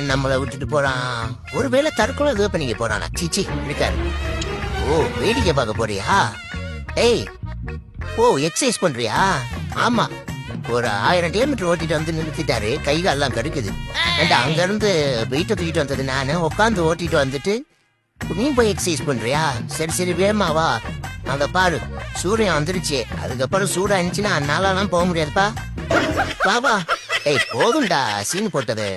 நம்மளை விட்டுட்டு போறான். ஒருவேளை தற்கொலை ஏதோ பண்ணிக்க போறானா? சீச்சி இருக்காரு. ஓ, வேடிக்கை பார்க்க போறியா? ஏய், ஓ எக்ஸசைஸ் பண்றியா? ஆமா, ஒரு 1000 கிலோமீட்டர் ஓட்டிட்டு வந்து நிறுத்திட்டாரு. கை கால்லாம் கடுக்குது. ஏண்டா, அங்க இருந்து வெயிட்ட தூக்கிட்டு வந்தது நானு. உட்காந்து ஓட்டிட்டு வந்துட்டு நீ போய் எக்ஸசைஸ் பண்றியா? சரி சரி, வேகமா வா. அங்க பாரு, சூரியன் வந்துருச்சு. அதுக்கப்புறம் சூடா இருந்துச்சுன்னா அந்நாளெல்லாம் போக முடியாதுப்பா. வா வா. ஏய், போதும்டா சீன் போட்டது.